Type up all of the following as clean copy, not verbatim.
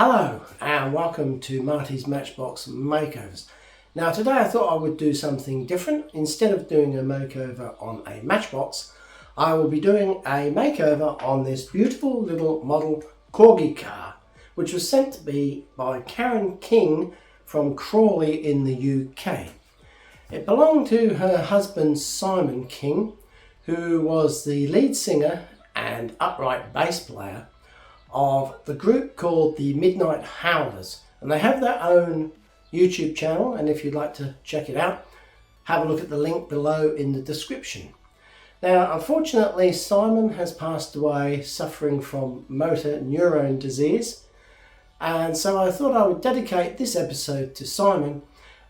Hello and welcome to Marty's Matchbox Makeovers. Now today I thought I would do something different. Instead of doing a makeover on a Matchbox, I will be doing a makeover on this beautiful little model Corgi car, which was sent to me by Karen King from Crawley in the UK. It belonged to her husband Simon King, who was the lead singer and upright bass player of the group called the Midnight Howlers, and they have their own YouTube channel, and if you'd like to check it out, have a look at the link below in the description. Now unfortunately Simon has passed away suffering from motor neurone disease, and so I thought I would dedicate this episode to Simon,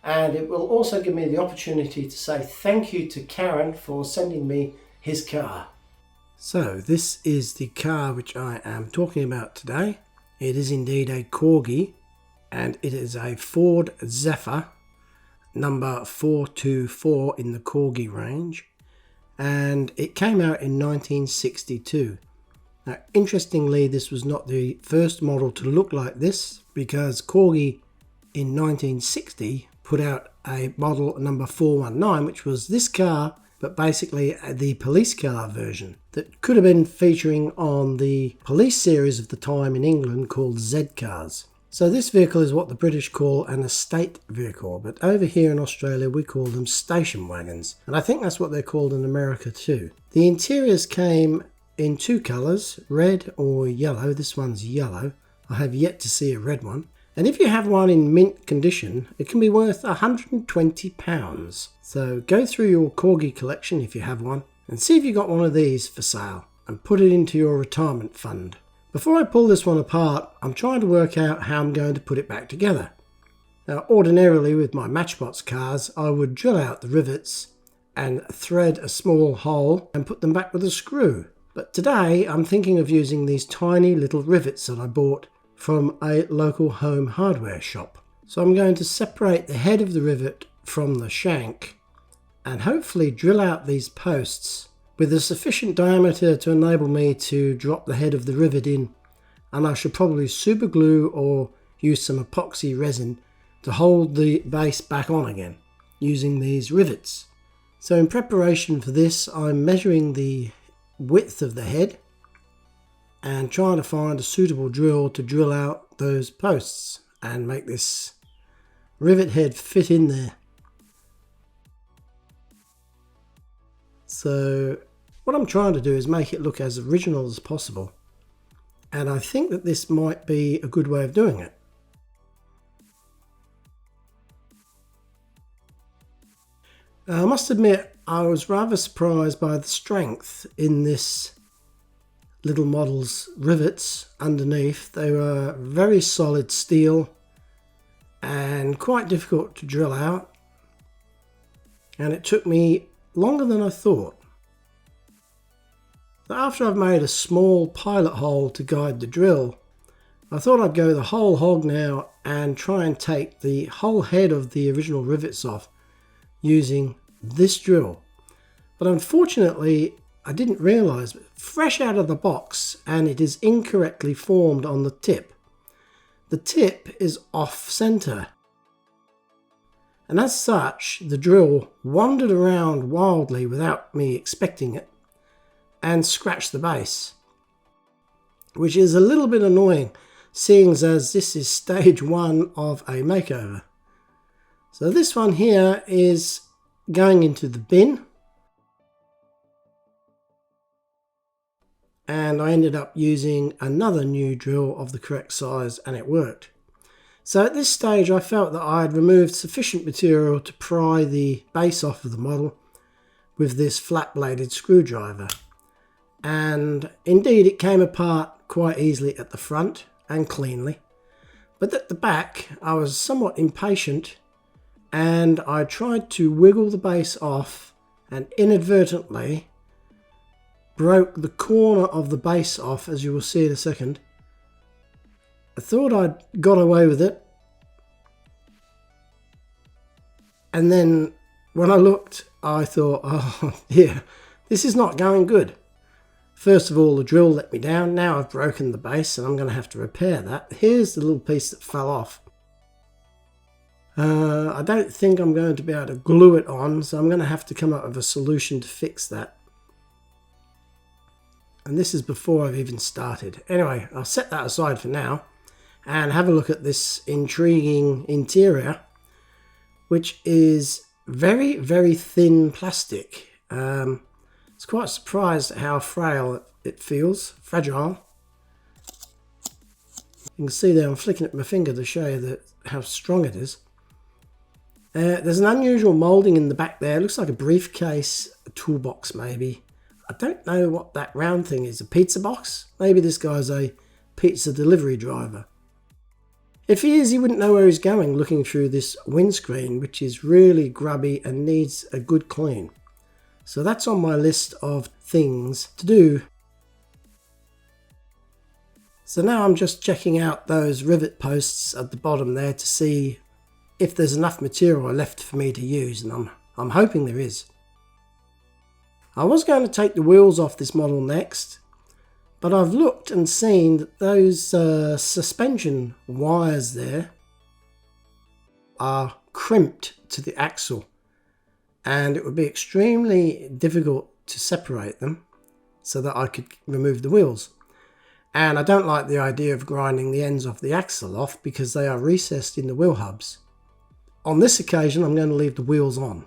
and it will also give me the opportunity to say thank you to Karen for sending me his car. So this is the car which I am talking about today. It is indeed a Corgi, and it is a Ford Zephyr number 424 in the Corgi range, and it came out in 1962. Now interestingly, this was not the first model to look like this, because Corgi in 1960 put out a model number 419, which was this car, but basically the police car version that could have been featuring on the police series of the time in England called Z cars. So this vehicle is what the British call an estate vehicle, but over here in Australia we call them station wagons, and I think that's what they're called in America too. The interiors came in two colours, red or yellow. This one's yellow. I have yet to see a red one. And if you have one in mint condition, it can be worth £120. So go through your Corgi collection if you have one, and see if you got one of these for sale, and put it into your retirement fund. Before I pull this one apart, I'm trying to work out how I'm going to put it back together. Now ordinarily with my Matchbox cars, I would drill out the rivets and thread a small hole and put them back with a screw. But today I'm thinking of using these tiny little rivets that I bought from a local home hardware shop. So I'm going to separate the head of the rivet from the shank and hopefully drill out these posts with a sufficient diameter to enable me to drop the head of the rivet in, and I should probably super glue or use some epoxy resin to hold the base back on again using these rivets. So in preparation for this, I'm measuring the width of the head and trying to find a suitable drill to drill out those posts and make this rivet head fit in there. So what I'm trying to do is make it look as original as possible, and I think that this might be a good way of doing it. Now, I must admit I was rather surprised by the strength in this little model's rivets underneath. They were very solid steel and quite difficult to drill out, and it took me longer than I thought. So after I've made a small pilot hole to guide the drill, I thought I'd go the whole hog now and try and take the whole head of the original rivets off using this drill. But unfortunately I didn't realise, fresh out of the box, and it is incorrectly formed on the tip. The tip is off centre, and as such the drill wandered around wildly without me expecting it and scratched the base, which is a little bit annoying seeing as this is stage one of a makeover. So this one here is going into the bin, and I ended up using another new drill of the correct size, and it worked. So at this stage I felt that I had removed sufficient material to pry the base off of the model with this flat bladed screwdriver, and indeed it came apart quite easily at the front and cleanly, but at the back I was somewhat impatient, and I tried to wiggle the base off and inadvertently broke the corner of the base off, as you will see in a second. I thought I'd got away with it, and then when I looked I thought, oh yeah, this is not going good. First of all, the drill let me down. Now I've broken the base and I'm going to have to repair that. Here's the little piece that fell off. I don't think I'm going to be able to glue it on, so I'm going to have to come up with a solution to fix that. And this is before I've even started. Anyway, I'll set that aside for now and have a look at this intriguing interior, which is very, very thin plastic. It's quite surprised at how frail it feels, fragile. You can see there I'm flicking at my finger to show you how strong it is. There's an unusual moulding in the back there. It looks like a briefcase, a toolbox maybe. I don't know what that round thing is, a pizza box? Maybe this guy's a pizza delivery driver. If he is, he wouldn't know where he's going looking through this windscreen, which is really grubby and needs a good clean. So that's on my list of things to do. So now I'm just checking out those rivet posts at the bottom there to see if there's enough material left for me to use, and I'm hoping there is. I was going to take the wheels off this model next, but I've looked and seen that those suspension wires there are crimped to the axle, and it would be extremely difficult to separate them so that I could remove the wheels. And I don't like the idea of grinding the ends of the axle off because they are recessed in the wheel hubs. On this occasion, I'm going to leave the wheels on.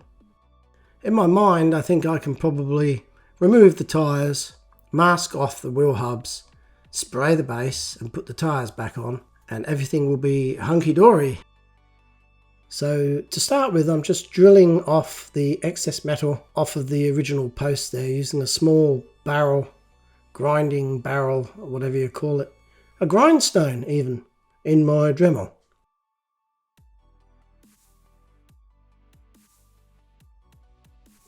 In my mind, I think I can probably remove the tyres, mask off the wheel hubs, spray the base and put the tyres back on, and everything will be hunky-dory. So to start with, I'm just drilling off the excess metal off of the original post there using a small barrel, grinding barrel, or whatever you call it. A grindstone even, in my Dremel.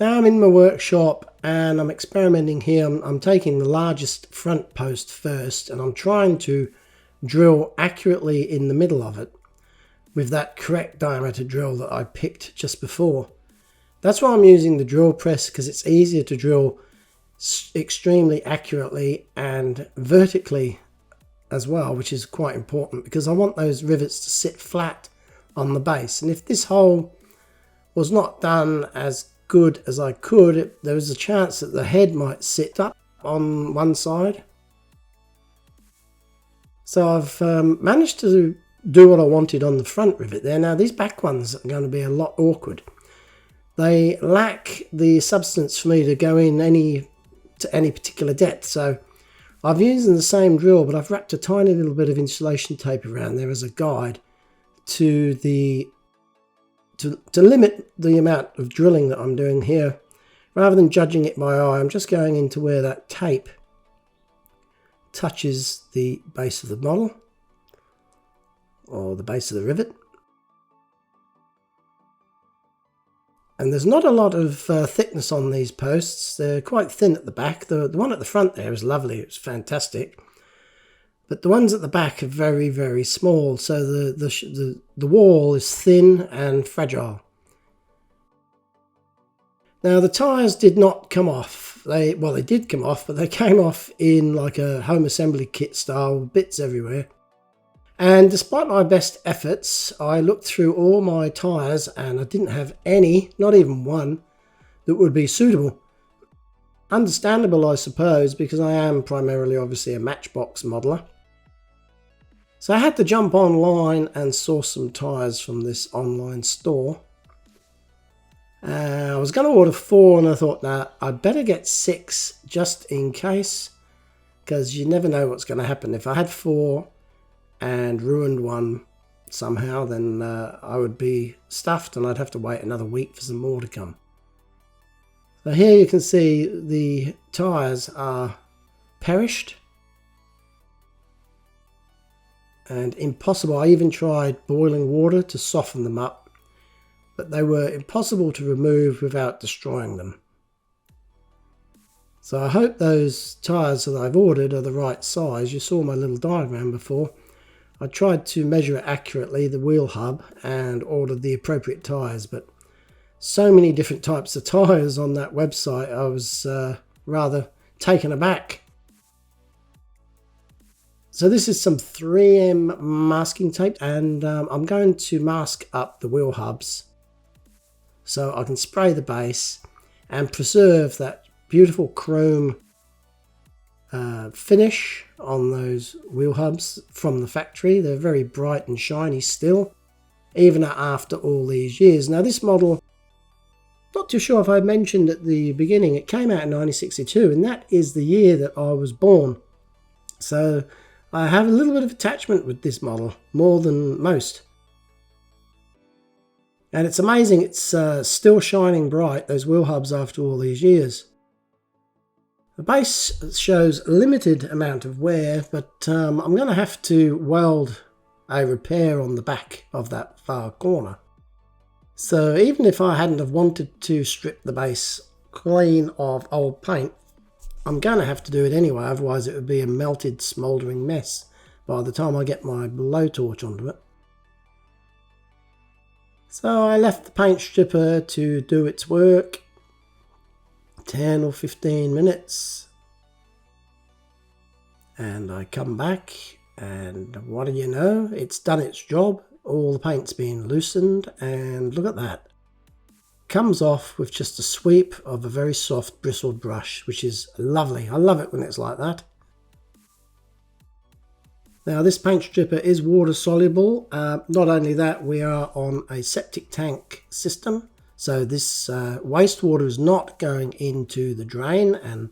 Now I'm in my workshop and I'm experimenting here. I'm taking the largest front post first and I'm trying to drill accurately in the middle of it with that correct diameter drill that I picked just before. That's why I'm using the drill press, because it's easier to drill extremely accurately and vertically as well, which is quite important because I want those rivets to sit flat on the base. And if this hole was not done as good as I could, there was a chance that the head might sit up on one side. So I've managed to do what I wanted on the front rivet there. Now these back ones are going to be a lot awkward. They lack the substance for me to go in to any particular depth. So I've used the same drill, but I've wrapped a tiny little bit of insulation tape around there as a guide to limit the amount of drilling that I'm doing here. Rather than judging it by eye, I'm just going into where that tape touches the base of the model or the base of the rivet. And there's not a lot of thickness on these posts. They're quite thin at the back. The one at the front there is lovely. It's fantastic. But the ones at the back are very, very small. So the wall is thin and fragile. Now the tyres did not come off. They did come off, but they came off in like a home assembly kit style, bits everywhere. And despite my best efforts, I looked through all my tyres and I didn't have any, not even one, that would be suitable. Understandable, I suppose, because I am primarily obviously a Matchbox modeler. So I had to jump online and source some tyres from this online store. I was going to order 4 and I thought, nah, I'd better get 6 just in case, because you never know what's going to happen. If I had 4 and ruined one somehow, then I would be stuffed and I'd have to wait another week for some more to come. So here you can see the tyres are perished and impossible. I even tried boiling water to soften them up, but they were impossible to remove without destroying them. So I hope those tyres that I've ordered are the right size. You saw my little diagram before. I tried to measure it accurately, the wheel hub, and ordered the appropriate tyres, but so many different types of tyres on that website, I was rather taken aback. So this is some 3M masking tape, and I'm going to mask up the wheel hubs so I can spray the base and preserve that beautiful chrome finish on those wheel hubs from the factory. They're very bright and shiny still, even after all these years. Now this model, not too sure if I mentioned at the beginning, it came out in 1962, and that is the year that I was born. So I have a little bit of attachment with this model, more than most. And it's amazing, it's still shining bright, those wheel hubs, after all these years. The base shows a limited amount of wear, but I'm going to have to weld a repair on the back of that far corner. So even if I hadn't have wanted to strip the base clean of old paint, I'm going to have to do it anyway, otherwise it would be a melted, smouldering mess by the time I get my blowtorch onto it. So I left the paint stripper to do its work, 10 or 15 minutes, and I come back, and what do you know, it's done its job. All the paint's been loosened, and look at that. Comes off with just a sweep of a very soft bristled brush, which is lovely. I love it when it's like that. Now this paint stripper is water soluble. Not only that, we are on a septic tank system, so this wastewater is not going into the drain and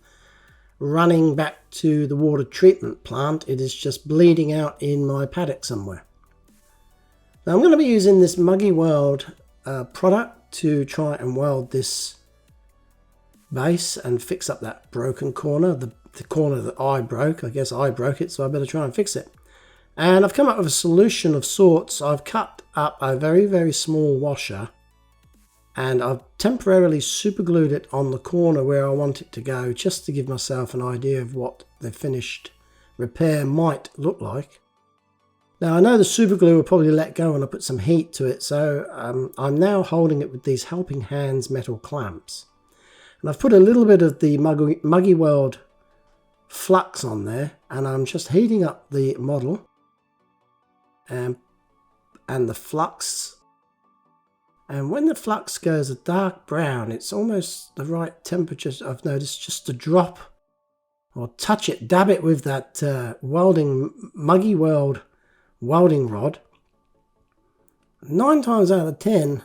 running back to the water treatment plant. It is just bleeding out in my paddock somewhere. Now I'm going to be using this Muggy Weld product to try and weld this base and fix up that broken corner, the corner that I broke. I guess I broke it, so I better try and fix it. And I've come up with a solution of sorts. I've cut up a very, very small washer, and I've temporarily superglued it on the corner where I want it to go, just to give myself an idea of what the finished repair might look like. Now I know the super glue will probably let go when I put some heat to it, so I'm now holding it with these Helping Hands metal clamps. And I've put a little bit of the Muggy Weld flux on there, and I'm just heating up the model and the flux. And when the flux goes a dark brown, it's almost the right temperature, I've noticed, just to drop or touch it, dab it with that Muggy Weld welding rod. 9 times out of 10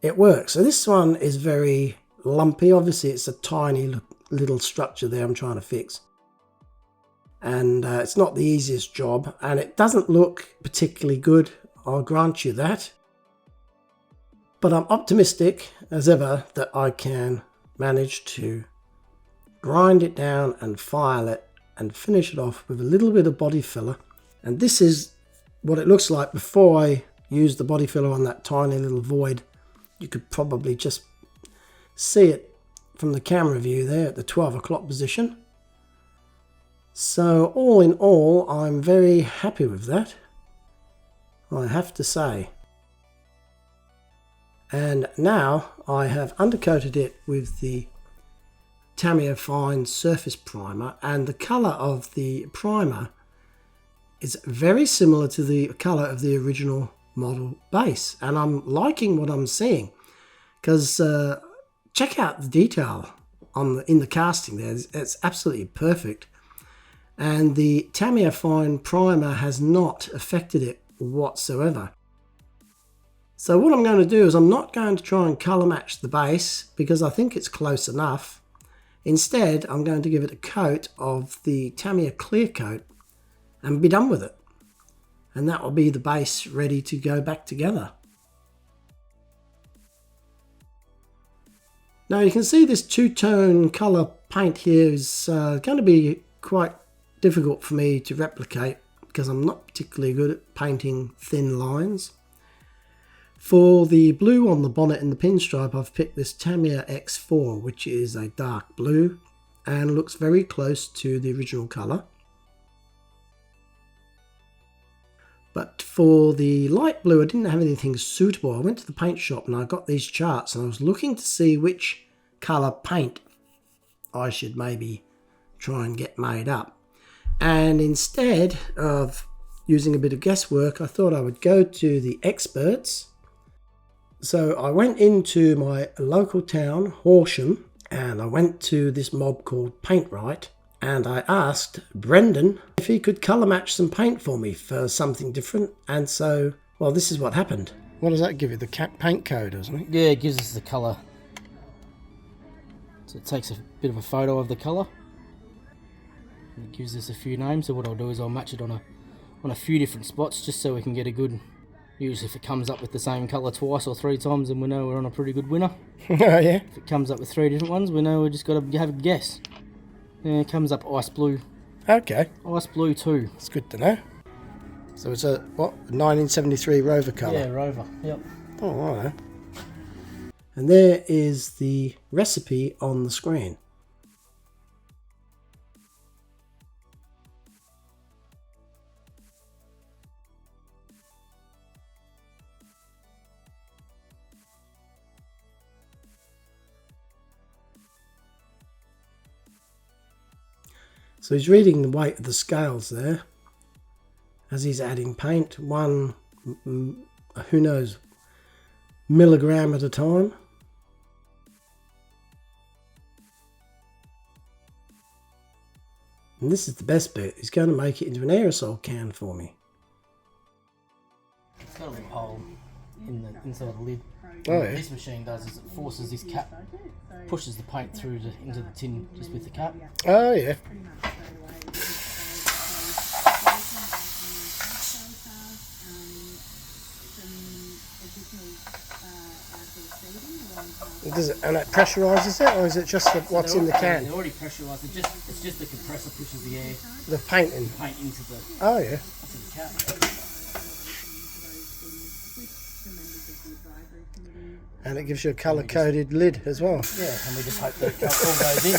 it works. So this one is very lumpy. Obviously it's a tiny little structure there I'm trying to fix, and it's not the easiest job, and it doesn't look particularly good, I'll grant you that, but I'm optimistic as ever that I can manage to grind it down and file it and finish it off with a little bit of body filler. And this is what it looks like before I use the body filler on that tiny little void. You could probably just see it from the camera view there at the 12 o'clock position. So all in all, I'm very happy with that, I have to say. And now I have undercoated it with the Tamiya Fine Surface Primer, and the colour of the primer is very similar to the colour of the original model base, and I'm liking what I'm seeing, because check out the detail in the casting there. It's absolutely perfect, and the Tamiya Fine primer has not affected it whatsoever. So what I'm going to do is I'm not going to try and colour match the base, because I think it's close enough. Instead, I'm going to give it a coat of the Tamiya Clear Coat and be done with it. And that will be the base ready to go back together. Now you can see this two-tone colour paint here is going to be quite difficult for me to replicate, because I'm not particularly good at painting thin lines. For the blue on the bonnet and the pinstripe, I've picked this Tamiya X4, which is a dark blue and looks very close to the original colour. But for the light blue, I didn't have anything suitable. I went to the paint shop and I got these charts, and I was looking to see which colour paint I should maybe try and get made up. And instead of using a bit of guesswork, I thought I would go to the experts. So I went into my local town, Horsham, and I went to this mob called Paintright, and I asked Brendan if he could colour match some paint for me for something different. And so, well, this is what happened. What does that give you? The paint code or something? Yeah, it gives us the colour. So it takes a bit of a photo of the colour. It gives us a few names. So what I'll do is I'll match it on a few different spots, just so we can get a good. Usually, if it comes up with the same colour twice or three times, then we know we're on a pretty good winner. Oh yeah. If it comes up with three different ones, we know we just got to have a guess. Yeah, it comes up ice blue. Okay. Ice blue too. It's good to know. So it's a what? 1973 Rover colour. Yeah, Rover. Yep. Oh, I know. And there is the recipe on the screen. So he's reading the weight of the scales there as he's adding paint, one, who knows, milligram at a time. And this is the best bit. He's going to make it into an aerosol can for me. It's got a little hole in the inside of the lid. Oh, What yeah. this machine does is it forces this cap, pushes the paint through into the tin just with the cap. Oh, yeah. And it pressurizes it, or is it just what's in the can? They're already pressurised. It's just the compressor pushes the air, The paint in. paint into the Oh, yeah. cap. And it gives you a colour-coded lid as well. Yeah, and we just hope that it all goes in.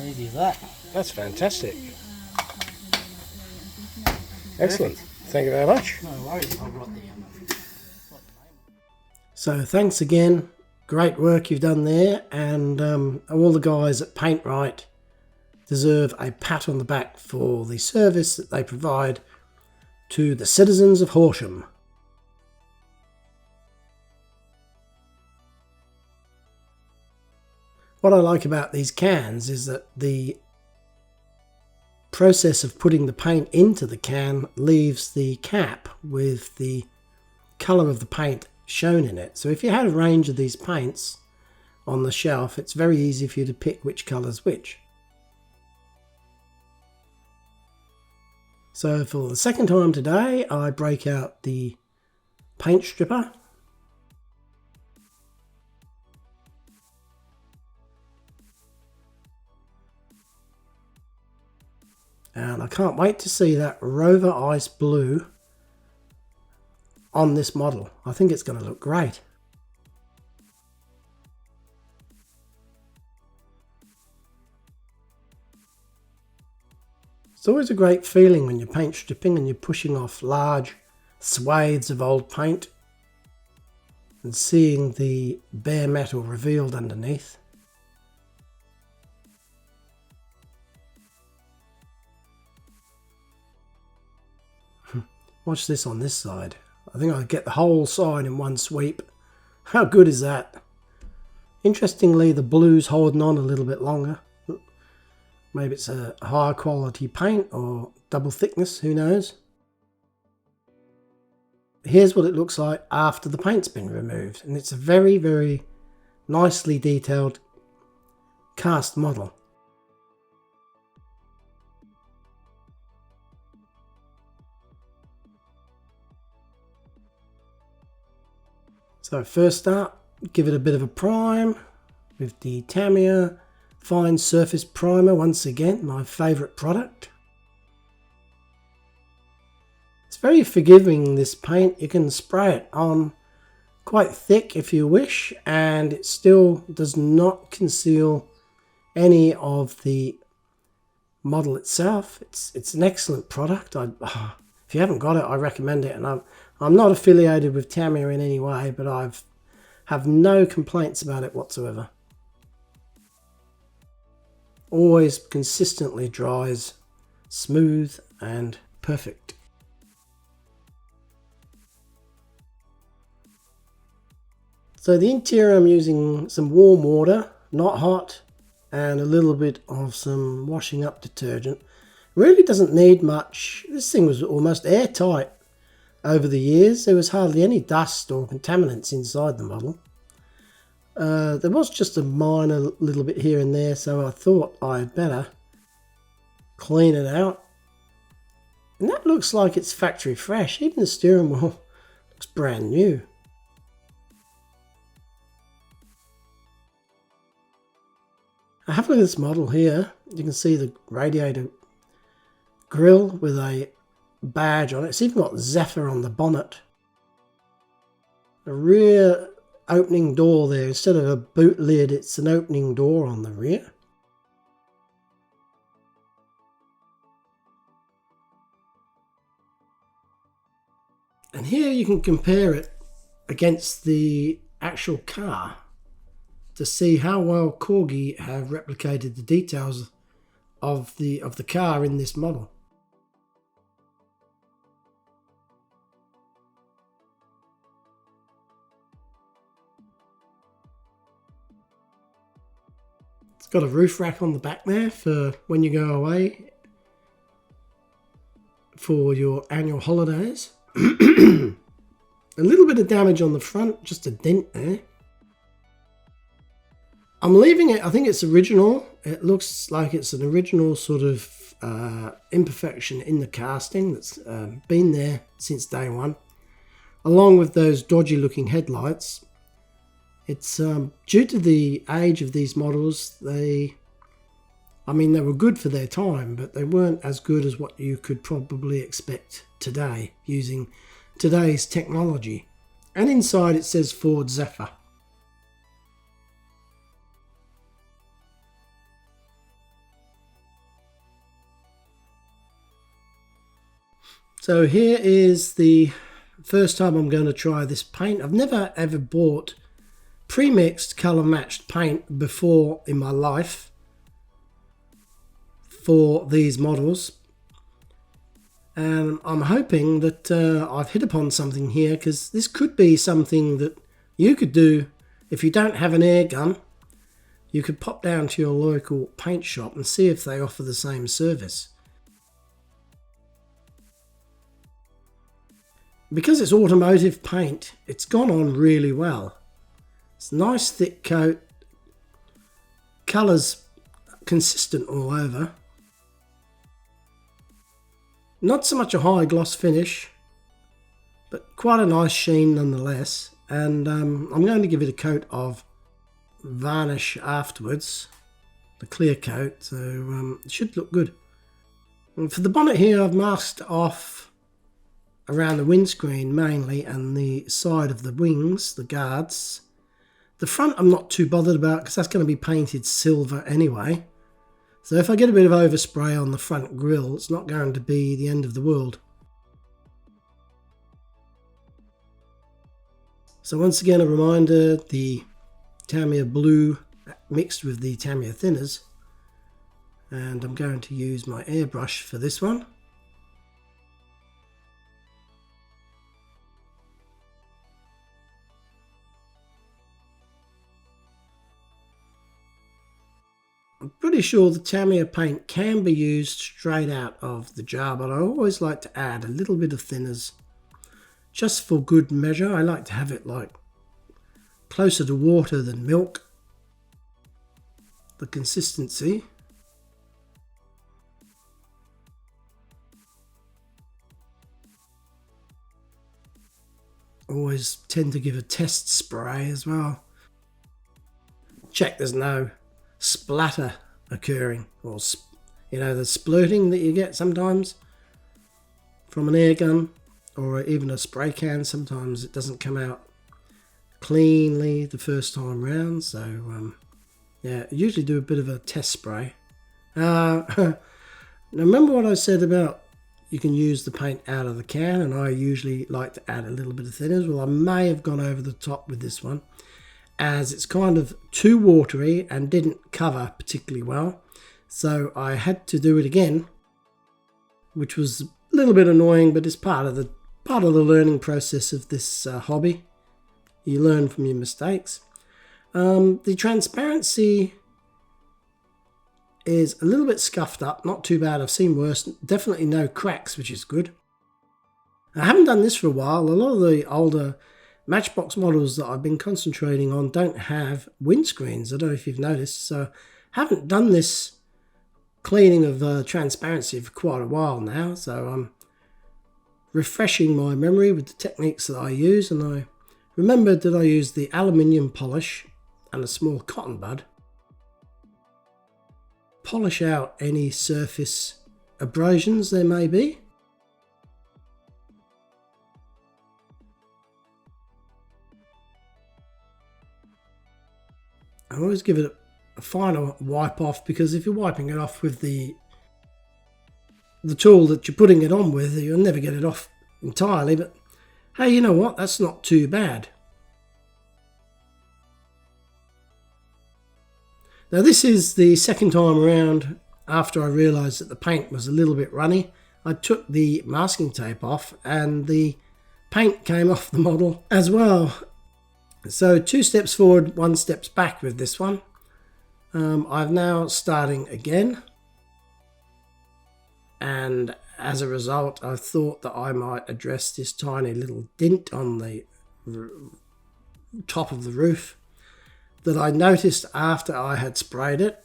Easy as that. That's fantastic. Excellent. Thank you very much. No worries. I'll write the So thanks again. Great work you've done there. And all the guys at Paintright deserve a pat on the back for the service that they provide to the citizens of Horsham. What I like about these cans is that the process of putting the paint into the can leaves the cap with the colour of the paint shown in it. So if you had a range of these paints on the shelf, it's very easy for you to pick which colour's which. So for the second time today, I break out the paint stripper. And I can't wait to see that Rover Ice Blue on this model. I think it's going to look great. It's always a great feeling when you're paint stripping and you're pushing off large swathes of old paint and seeing the bare metal revealed underneath. Watch this on this side. I think I get the whole side in one sweep. How good is that? Interestingly, the blue's holding on a little bit longer. Maybe it's a higher quality paint or double thickness, who knows? Here's what it looks like after the paint's been removed, and it's a very, very nicely detailed cast model. So first up, give it a bit of a prime with the Tamiya Fine Surface Primer, once again, my favourite product. It's very forgiving, this paint. You can spray it on quite thick if you wish, and it still does not conceal any of the model itself. It's an excellent product. If you haven't got it, I recommend it. And I'm not affiliated with Tamiya in any way, but I've Have no complaints about it whatsoever. Always consistently dries, smooth and perfect. So the interior, I'm using some warm water, not hot, and a little bit of some washing up detergent. Really doesn't need much. This thing was almost airtight over the years. There was hardly any dust or contaminants inside the model. There was just a minor little bit here and there, so I thought I'd better clean it out. And that looks like it's factory fresh. Even the steering wheel looks brand new. I have a look at this model here. You can see the radiator grille with a badge on it. It's even got Zephyr on the bonnet. The rear opening door there, instead of a boot lid, it's an opening door on the rear. And here you can compare it against the actual car to see how well Corgi have replicated the details of the car in this model. It's got a roof rack on the back there for when you go away for your annual holidays. A little bit of damage on the front, just a dent there. I'm leaving it, I think it's original. It looks like it's an original sort of imperfection in the casting that's been there since day one. Along with those dodgy looking headlights. It's due to the age of these models, they were good for their time, but they weren't as good as what you could probably expect today using today's technology. And inside it says Ford Zephyr. So here is the first time I'm going to try this paint. I've never ever bought pre-mixed colour matched paint before in my life for these models, and I'm hoping that I've hit upon something here, because this could be something that you could do if you don't have an air gun. You could pop down to your local paint shop and see if they offer the same service. Because it's automotive paint, it's gone on really well. It's a nice thick coat, colours consistent all over. Not so much a high gloss finish, but quite a nice sheen nonetheless. And I'm going to give it a coat of varnish afterwards, the clear coat, so it should look good. And for the bonnet here, I've masked off around the windscreen mainly and the side of the wings, the guards. The front I'm not too bothered about because that's going to be painted silver anyway. So if I get a bit of overspray on the front grille, it's not going to be the end of the world. So once again, a reminder, the Tamiya blue mixed with the Tamiya thinners. And I'm going to use my airbrush for this one. I'm pretty sure the Tamiya paint can be used straight out of the jar, but I always like to add a little bit of thinners just for good measure. I like to have it like closer to water than milk, the consistency. Always tend to give a test spray as well. Check there's no splatter occurring, or the splurting that you get sometimes from an air gun or even a spray can. Sometimes it doesn't come out cleanly the first time round, so yeah, I usually do a bit of a test spray. Now remember what I said about you can use the paint out of the can, and I usually like to add a little bit of thinners. Well, I may have gone over the top with this one. as it's kind of too watery and didn't cover particularly well. So I had to do it again, which was a little bit annoying, but it's part of the learning process of this hobby. You learn from your mistakes. The transparency is a little bit scuffed up, not too bad. I've seen worse. Definitely no cracks, which is good. I haven't done this for a while. A lot of the older Matchbox models that I've been concentrating on don't have windscreens. I don't know if you've noticed. So I haven't done this cleaning of transparency for quite a while now. So I'm refreshing my memory with the techniques that I use. And I remembered that I used the aluminium polish and a small cotton bud. Polish out any surface abrasions there may be. I always give it a final wipe off, because if you're wiping it off with the tool that you're putting it on with, you'll never get it off entirely. But hey, you know what? That's not too bad. Now this is the second time around after I realised that the paint was a little bit runny. I took the masking tape off and the paint came off the model as well. So 2 steps forward, 1 step back with this one. I'm now starting again. And as a result, I thought that I might address this tiny little dent on the top of the roof that I noticed after I had sprayed it,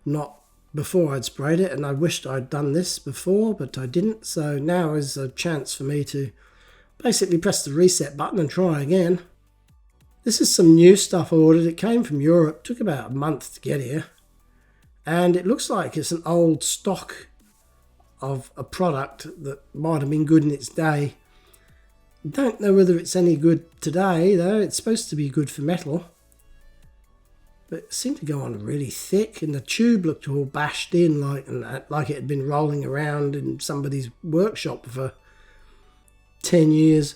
not before I'd sprayed it, and I wished I'd done this before, but I didn't. So now is a chance for me to basically press the reset button and try again. This is some new stuff I ordered. It came from Europe, it took about a month to get here, and it looks like it's an old stock of a product that might have been good in its day. Don't know whether it's any good today though. It's supposed to be good for metal, but it seemed to go on really thick, and the tube looked all bashed in like it had been rolling around in somebody's workshop for 10 years.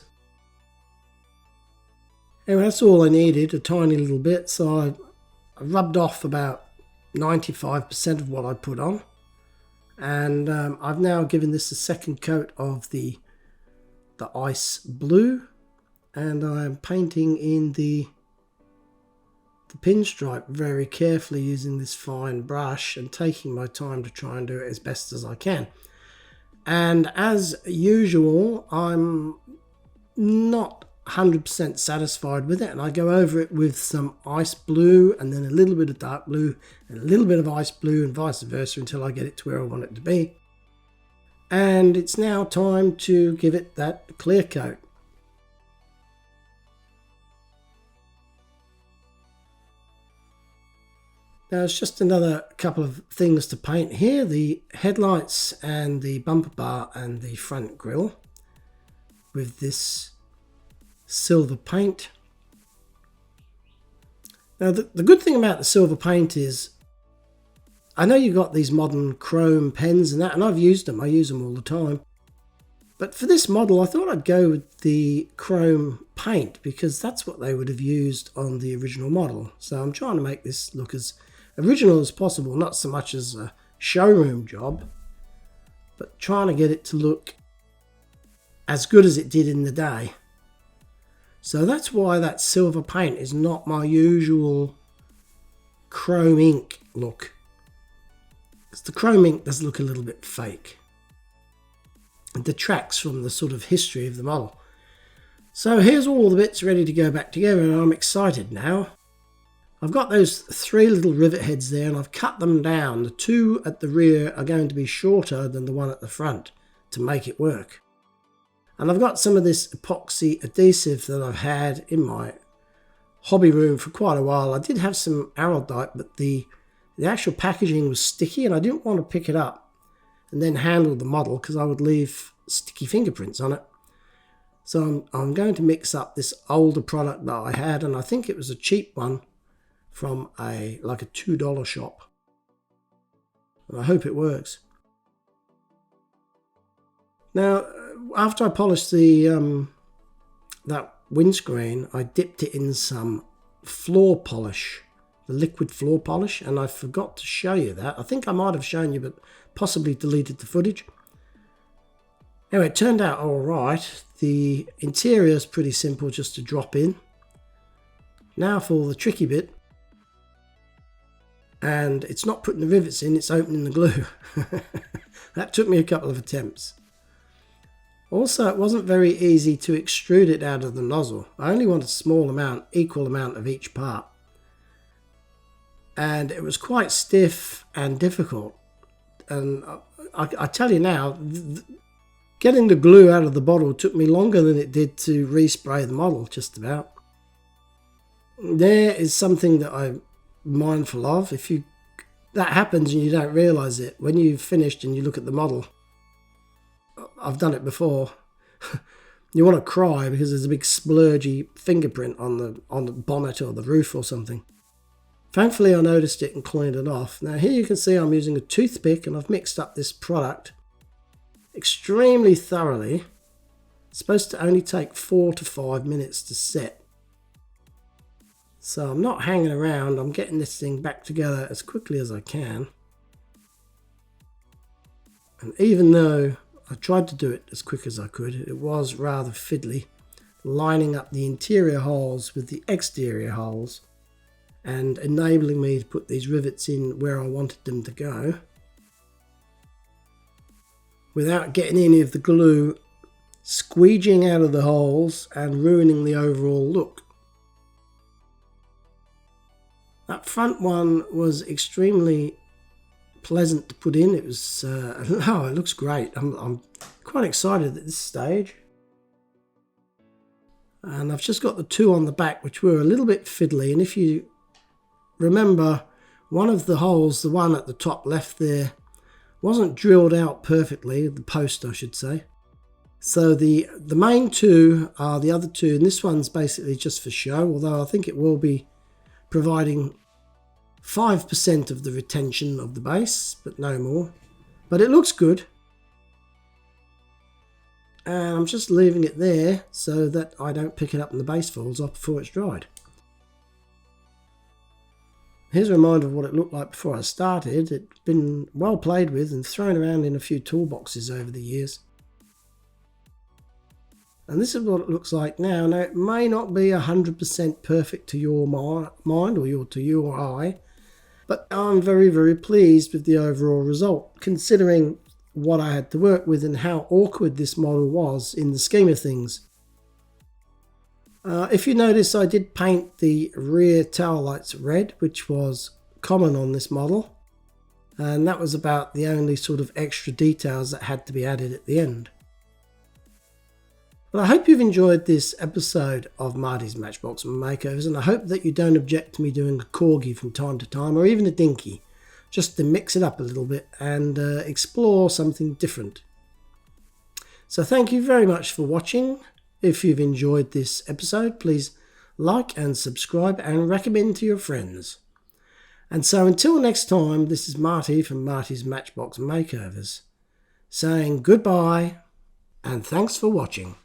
Anyway, that's all I needed, a tiny little bit. So I rubbed off about 95% of what I put on, and I've now given this a second coat of the ice blue, and I'm painting in the pinstripe very carefully using this fine brush and taking my time to try and do it as best as I can. And as usual, I'm not 100% satisfied with it, and I go over it with some ice blue and then a little bit of dark blue and a little bit of ice blue and vice versa until I get it to where I want it to be. And it's now time to give it that clear coat. Now it's just another couple of things to paint here: the headlights and the bumper bar and the front grille with this silver paint. Now the good thing about the silver paint is, I know you've got these modern chrome pens and that, and I've used them. I use them all the time. But for this model, I thought I'd go with the chrome paint because that's what they would have used on the original model. So I'm trying to make this look as original as possible, not so much as a showroom job, but trying to get it to look as good as it did in the day. So that's why that silver paint is not my usual chrome ink look. Because the chrome ink does look a little bit fake. It detracts from the sort of history of the model. So here's all the bits ready to go back together, and I'm excited now. I've got those 3 little rivet heads there, and I've cut them down. The 2 at the rear are going to be shorter than the one at the front to make it work. And I've got some of this epoxy adhesive that I've had in my hobby room for quite a while. I did have some araldite, but the actual packaging was sticky and I didn't want to pick it up and then handle the model because I would leave sticky fingerprints on it. So I'm going to mix up this older product that I had, and I think it was a cheap one from a $2 shop. And I hope it works. Now, after I polished the that windscreen, I dipped it in some floor polish, the liquid floor polish, and I forgot to show you that. I think I might have shown you, but possibly deleted the footage. Anyway, it turned out all right. The interior is pretty simple just to drop in. Now for the tricky bit. And it's not putting the rivets in, it's opening the glue. That took me a couple of attempts. Also, it wasn't very easy to extrude it out of the nozzle. I only want a small amount, equal amount of each part. And it was quite stiff and difficult. And I tell you now, getting the glue out of the bottle took me longer than it did to respray the model, just about. There is something that I'm mindful of. If that happens and you don't realise it, when you've finished and you look at the model, I've done it before, you want to cry because there's a big splurgy fingerprint on the bonnet or the roof or something. Thankfully I noticed it and cleaned it off. Now here you can see I'm using a toothpick and I've mixed up this product extremely thoroughly. It's supposed to only take 4 to 5 minutes to set. So I'm not hanging around, I'm getting this thing back together as quickly as I can. And even though I tried to do it as quick as I could, it was rather fiddly, lining up the interior holes with the exterior holes and enabling me to put these rivets in where I wanted them to go without getting any of the glue squeegeeing out of the holes and ruining the overall look. That front one was extremely pleasant to put in. It was, oh, it looks great. I'm quite excited at this stage. And I've just got the two on the back, which were a little bit fiddly. And if you remember, one of the holes, the one at the top left there, wasn't drilled out perfectly, the post I should say. So the main two are the other two, and this one's basically just for show, although I think it will be providing 5% of the retention of the base, but no more. But it looks good. And I'm just leaving it there so that I don't pick it up and the base falls off before it's dried. Here's a reminder of what it looked like before I started. It's been well played with and thrown around in a few toolboxes over the years. And this is what it looks like now. Now it may not be 100% perfect to your mind or to your eye, but I'm very, very pleased with the overall result, considering what I had to work with and how awkward this model was in the scheme of things. If you notice, I did paint the rear tail lights red, which was common on this model, and that was about the only sort of extra details that had to be added at the end. Well, I hope you've enjoyed this episode of Marty's Matchbox Makeovers, and I hope that you don't object to me doing a Corgi from time to time, or even a Dinky, just to mix it up a little bit and explore something different. So thank you very much for watching. If you've enjoyed this episode, please like and subscribe and recommend to your friends. And so until next time, this is Marty from Marty's Matchbox Makeovers, saying goodbye and thanks for watching.